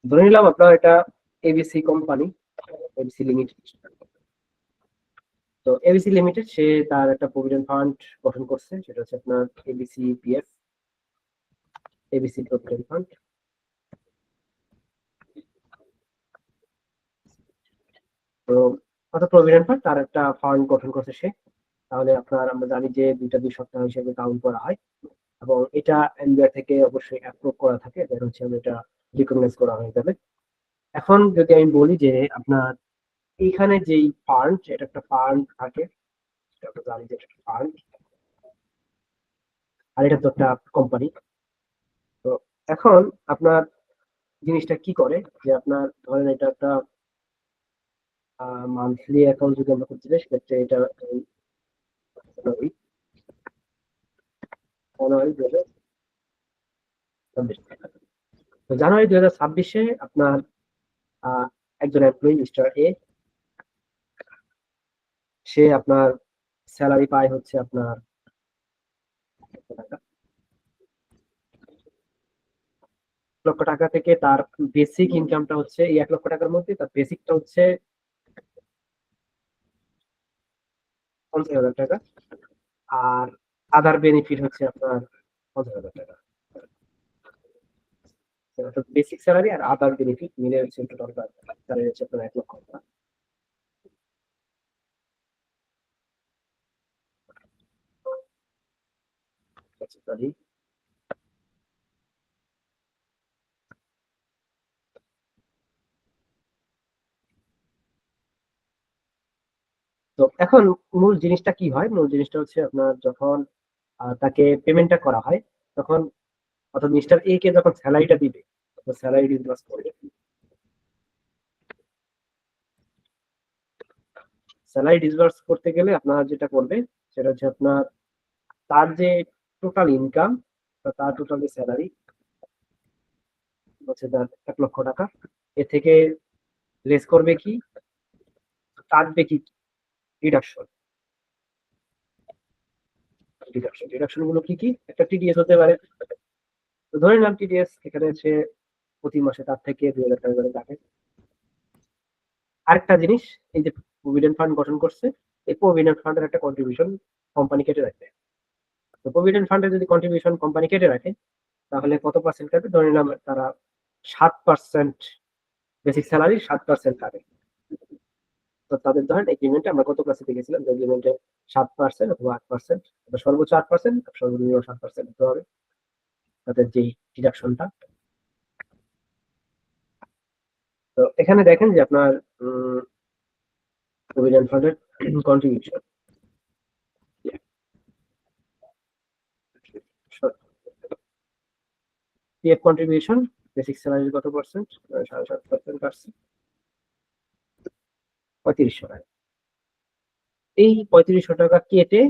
ধরে নিলাম আপনার এটা এবিসি কোম্পানি, এবিসি লিমিটেড। তো এবিসি লিমিটেড সে তার একটা প্রভিডেন্ট ফান্ড গঠন করছে, সেটা হচ্ছে আপনার ABC PF, ABC provident fund. তো অর্থাৎ প্রভিডেন্ট ফান্ড তার একটা ফান্ড গঠন করছে সে। তাহলে আপনার আমরা জানি যে 2 সপ্তাহ হিসেবে কাউন্ট করা হয়, এবং এটা এনবিআর থেকে অবশ্যই অ্যাপ্রুভ করা থাকে, দেন হচ্ছে আমি এটা রিকগনাইজ করা হয়ে যাবে। এখন যদি আমি বলি যে আপনার এইখানে যেই ফান্ড, এটা একটা ফান্ড থাকে, সেটা আমরা জানি যে এটা একটা ফান্ড, আর এটা তো একটা কোম্পানি। তো এখন আপনার জিনিসটা কি করে যে আপনার ধরেন এটা একটা মান্থলি অ্যাকাউন্ট যদি আমরা করতে চাই, সেক্ষেত্রে এটা জানুয়ারি জানুয়ারি 2026। তো জানুয়ারি 2026-এ আপনার একজন এমপ্লয়ি মিস্টার এ, সে আপনার স্যালারি পায় হচ্ছে আপনার 1 লক্ষ টাকা। 1 লক্ষ টাকা থেকে তার বেসিক ইনকামটা হচ্ছে এই 1 লক্ষ টাকার মধ্যে তার বেসিকটা হচ্ছে 50,000 টাকা, আর আদার বেনিফিট হচ্ছে আপনার 50,000 টাকা। বেসিক স্যালারি আর আদার বেনিফিট মিলে হচ্ছে টোটাল স্যালারি হচ্ছে আপনার 1 লক্ষ টাকা। Sorry। তো এখন মূল জিনিসটা কি হয়, মূল জিনিসটা হচ্ছে আপনার যখন তাকে পেমেন্টটা করা হয়, তখন অর্থাৎ মিস্টার এ কে যখন স্যালারিটা দিবে, স্যালারি ডিসবার্স করবে। স্যালারি ডিসবার্স করতে গেলে আপনার যেটা করবে সেটা হচ্ছে আপনার তার যে টোটাল ইনকাম, তার টোটাল যে স্যালারি হচ্ছে তার 1 লক্ষ টাকা, এ থেকে লেস করবে কি, কাটবে কি, ডিডাকশন। ডিডাকশন গুলো কি কি, একটা টিডিএস হতে পারে। তো ধরে নিলাম টিডিএস এখানে সে প্রতি মাসে তার থেকে 2,000 টাকা করে কাটে। আরেকটা জিনিস, এই যে প্রভিডেন্ট ফান্ড গঠন করছে, এই প্রভিডেন্ট ফান্ডের একটা কন্ট্রিবিউশন কোম্পানি কেটে রাখবে। তো প্রভিডেন্ট ফান্ডের যদি কন্ট্রিবিউশন কোম্পানি কেটে রাখে, তাহলে কত পার্সেন্ট কাটবে, ধরে নিলাম তারা 7%, বেসিক স্যালারি 7% কাটে। তো তাদের ধরেন এগ্রিমেন্টে আমরা কত পার্সেন্ট গেছিলাম, যে এগ্রিমেন্টে 7% অথবা 8%, সর্বোচ্চ 8%, সর্বনিম্ন 7% হতে হবে তাদের যেই ডিডাকশনটা। তো এখানে দেখেন যে আপনার প্রভিডেন্ট ফান্ডের কন্ট্রিবিউশন, পিএফ কন্ট্রিবিউশন বেসিক স্যালারির কত পার্সেন্ট, 7.5% কাটছে 3500 টাকা। এই 3500 টাকা কেটে,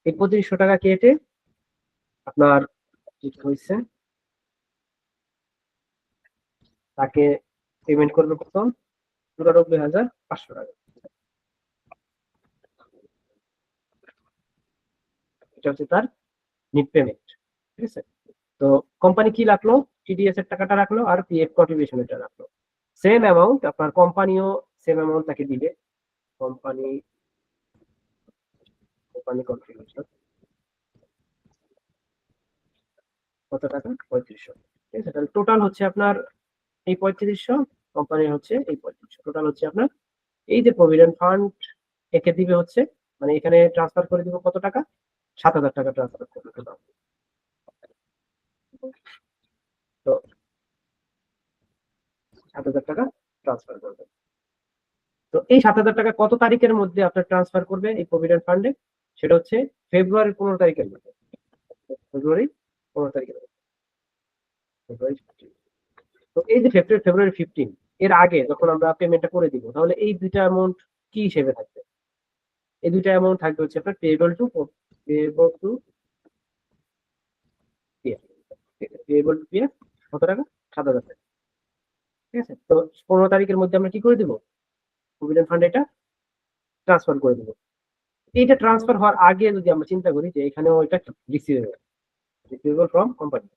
এই 3500 টাকা কেটে আপনার যেটা হয়েছে, তাকে পেমেন্ট করবে কত, 94,500 টাকা। এটা হচ্ছে তার নিট পেমেন্ট। ঠিক আছে। তো কোম্পানি কি রাখলো, টিডিএস এর টাকাটা রাখলো আর পিএফ কন্ট্রিবিউশনটা রাখলো। সেম অ্যামাউন্ট আপনার কোম্পানিও সেম অ্যামাউন্ট তাকে দিবে। কোম্পানি কোম্পানি কন্ট্রিবিউশন কত টাকা, 3500। ঠিক আছে, তাহলে টোটাল হচ্ছে আপনার এই 3500, কোম্পানির হচ্ছে এই 3500, টোটাল হচ্ছে আপনার এই যে প্রভিডেন্ট ফান্ড একে দিবে হচ্ছে, মানে এখানে ট্রান্সফার করে দিব কত টাকা, 7,000 টাকা ট্রান্সফার করবে টোটাল। তো 7,000 টাকা ট্রান্সফার করবে। তো এই 7,000 টাকা কত তারিখের মধ্যে আপনার ট্রান্সফার করবে এই প্রভিডেন্ট ফান্ডে, সেটা হচ্ছে ফেব্রুয়ারি 15 তারিখের মধ্যে। ফেব্রুয়ারি 15 তারিখের মধ্যে, ফেব্রুয়ারি 15। তো এই যে ফেব্রুয়ারি 15 এর আগে যখন আমরা পেমেন্টটা করে দিব, তাহলে এই দুইটা অ্যামাউন্ট কি হিসেবে থাকবে, এই দুইটা অ্যামাউন্ট থাকবে হচ্ছে আপনার payable two PF. Payable two PF কত টাকা, 7,000 টাকা। ঠিক আছে। তো 15 তারিখের মধ্যে আমরা কি করে দিব, প্রভিডেন্ট ফান্ড এটা ট্রান্সফার করে দিব। এইটা ট্রান্সফার হওয়ার আগে যদি আমরা চিন্তা করি যে এখানেও এটা রিসিভেবল, রিসিভেবল ফ্রম কোম্পানি,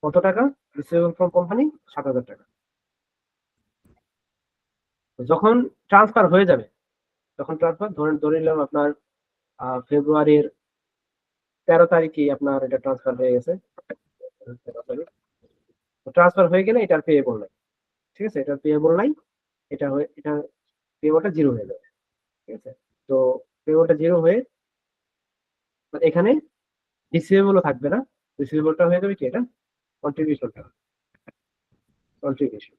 কত টাকা? রিসিভেবল ফ্রম কোম্পানি 7,000 টাকা। যখন ট্রান্সফার হয়ে যাবে, তখন ট্রান্সফার ধরে নিলাম আপনার ফেব্রুয়ারির 13 তারিখে আপনার এটা ট্রান্সফার হয়ে গেছে। ট্রান্সফার হয়ে গেলে এটার পেয়েবল নাই, ঠিক আছে, এটার পেয়েবল নাই, এটা পেয়েবলটা জিরো হয়ে যাবে, ঠিক আছে। তো পেয়েবলটা জিরো হয়ে এখানে রিসিভেবলও থাকবে না, রিসিভেবলটা হয়ে যাবে কি এটা কন্ট্রিবিউশনটা, কন্ট্রিবিউশন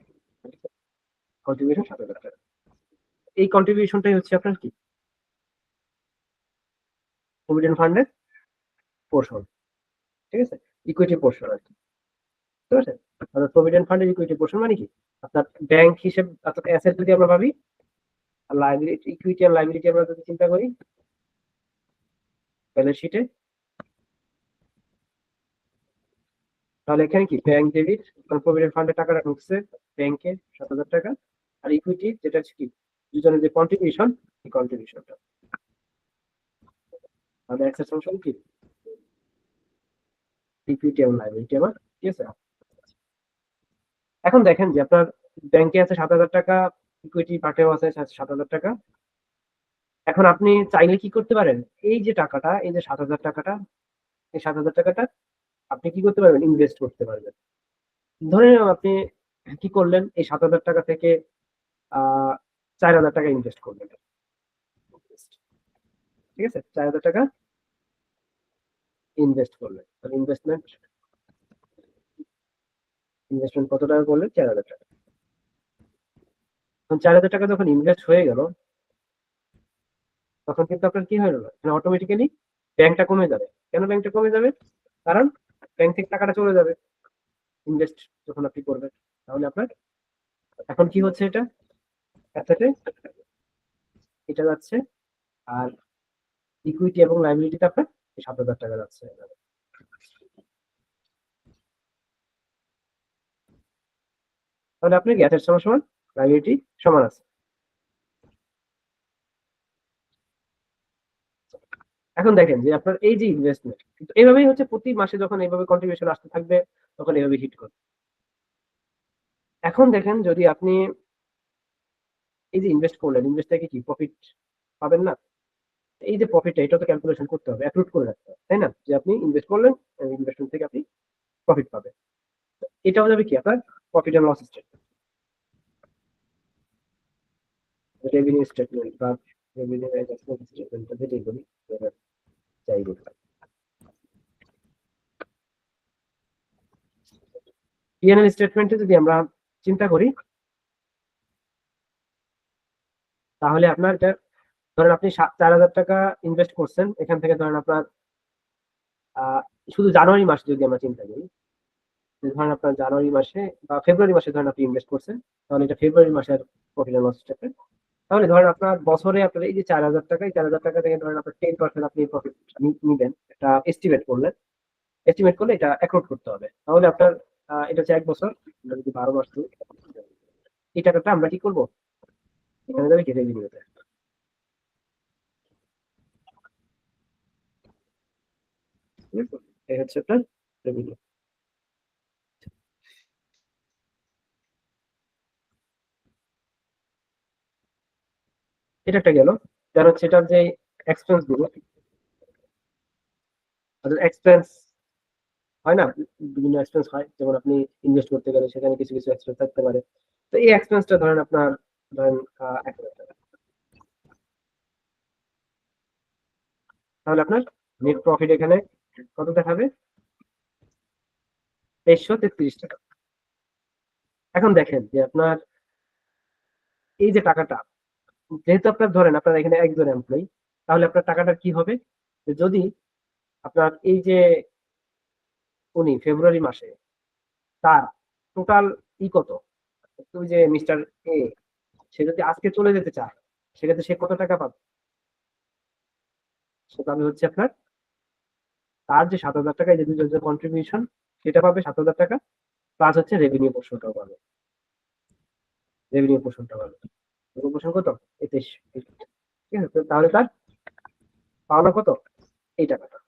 কন্ট্রিবিউশন 7,000 টাকা। এই কন্ট্রিবিউশনটাই হচ্ছে আপনার কি প্রভিডেন্ট ফান্ডের পোর্শন, ঠিক আছে, ইকুইটি পোর্শন আর কি, ঠিক আছে। প্রভিডেন্ট ফান্ডের ইকুইটি পোর্শন মানে কি আপনার ব্যাংক হিসেব, অর্থাৎ অ্যাসেট যদি আমরা ভাবি, আর লাইবিলিটি, ইকুইটি আর লাইবিলিটি আমরা যদি চিন্তা করি ব্যালেন্স শিটে, তাহলে এখানে কি ব্যাংক ডেবিট, প্রভিডেন্ট ফান্ডে টাকাটা ঢুকছে ব্যাংকে 7,000 টাকা, আর ইকুইটি যেটা হচ্ছে কি দুজনের যে কন্ট্রিবিউশন, এই কন্ট্রিবিউশনটা, তাহলে অ্যাসেট ফাংশন কি ইকুইটি এবং লাইবিলিটি আমার, ঠিক আছে। এখন দেখেন যে আপনার ব্যাংকে আছে 7,000 টাকা, ইকুইটি পার্টেও আছে 7,000 টাকা। এখন আপনি চাইলে কি করতে পারেন, এই যে টাকাটা, এই যে 7,000 টাকাটা, এই 7,000 টাকাটা আপনি কি করতে পারবেন, ইনভেস্ট করতে পারবেন। ধরে নিলাম আপনি কি করলেন, এই 7,000 টাকা থেকে 4,000 টাকা ইনভেস্ট করলেন, ঠিক আছে, 4,000 টাকা ইনভেস্ট করলেন। ইনভেস্টমেন্ট কত টাকা করলেন, 4,000 টাকা। 4,000 টাকা যখন ইনভেস্ট হয়ে গেল, তখন কিন্তু আপনার কি হয়ে গেল, অটোমেটিক্যালি ব্যাংকটা কমে যাবে। কেন ব্যাংকটা কমে যাবে? কারণ ব্যাংক থেকে টাকাটা চলে যাবে ইনভেস্ট যখন আপনি করবেন। তাহলে আপনার এখন কি হচ্ছে, এটা অ্যাসেটে এটা যাচ্ছে, আর ইকুইটি এবং লাইবিলিটিতে আপনার 7,000 টাকা যাচ্ছে। তাহলে আপনি কি অ্যাসেট সমান সমান লাইবিলিটি সমান আছে। এখন দেখেন যে আপনার এই যে ইনভেস্টমেন্ট, এইভাবেই হচ্ছে প্রতি মাসে যখন এইভাবে কন্ট্রিবিউশন আসতে থাকবে, তখন এইভাবে হিট করবে। এখন দেখেন যদি আপনি এই যে ইনভেস্ট করলেন, ইনভেস্ট থেকে কি প্রফিট পাবেন না? এই যে প্রফিটটা, এটা তো ক্যালকুলেশন করতে হবে, অ্যাপ্রুভ করে রাখতে হবে, তাই না, যে আপনি ইনভেস্ট করলেন, ইনভেস্টমেন্ট থেকে আপনি প্রফিট পাবেন। এটা হয়ে যাবে কি আপনার profit and loss statement, revenue statement বা রেভিনিউ অ্যাডজাস্টমেন্ট স্টেটমেন্ট যেটাই বলি, যাই বলি। পিএনএল স্টেটমেন্টে যদি আমরা চিন্তা করি, তাহলে আপনার এটা ধরেন আপনি 4,000 টাকা ইনভেস্ট করছেন, এখান থেকে ধরেন আপনার শুধু জানুয়ারি মাসে যদি আমরা চিন্তা করি, ধরেন আপনার জানুয়ারি মাসে বা ফেব্রুয়ারি মাসে ধরেন আপনি ইনভেস্ট করছেন, তাহলে এটা ফেব্রুয়ারি মাসের প্রফিট এন্ড লস স্টেটমেন্ট। তাহলে ধরেন আপনার বছরে আপনার এই যে 4,000 টাকা, এই 4,000 টাকা থেকে ধরেন আপনার 10% আপনি প্রফিট নিবেন, এটা এস্টিমেট করলেন, এস্টিমেট করলে এটা অ্যাক্রুড করতে হবে। তাহলে আপনার এটা হচ্ছে 1 বছর, আমরা যদি 12 মাস ধরি, এই টাকাটা আমরা কি করবো, এখানে যাবে কি রেভিনিউতে। এই হচ্ছে আপনার রেভিনিউ। এটা একটা গেল, যার হচ্ছে এটার যে এক্সপেন্স গুলো, এক্সপেন্স হয় না, বিভিন্ন এক্সপেন্স হয়, যেমন আপনি ইনভেস্ট করতে গেলে সেখানে কিছু কিছু এক্সপেন্স থাকতে পারে। তো এই এক্সপেন্সটা ধরেন আপনার ধরেন 1,000 টাকা, তাহলে আপনার নেট প্রফিট এখানে কত দেখাবে, 2,333 টাকা। এখন দেখেন যে আপনার এই যে টাকাটা, যেহেতু আপনার ধরেন আপনার এখানে একজন এমপ্লয়ি, তাহলে আপনার টাকাটা কি হবে, যে যদি আপনার এই যে উনি ফেব্রুয়ারি মাসে তার টোটাল কত, ওই যে মিস্টার এ, সে যদি আজকে চলে যেতে চায়, সেক্ষেত্রে সে কত টাকা পাবে, সে পাবে হচ্ছে আপনার তার যে 7,000 টাকা, এই যে দুজনের কন্ট্রিবিউশন, সেটা পাবে 7,000 টাকা, প্লাস হচ্ছে রেভিনিউ পোর্শনটাও পাবে, রেভিনিউ পোর্শনটা পাবে। রেভিনিউ পোর্শন কত, 23। ঠিক আছে, তাহলে তার পাওনা কত, এই টাকাটা।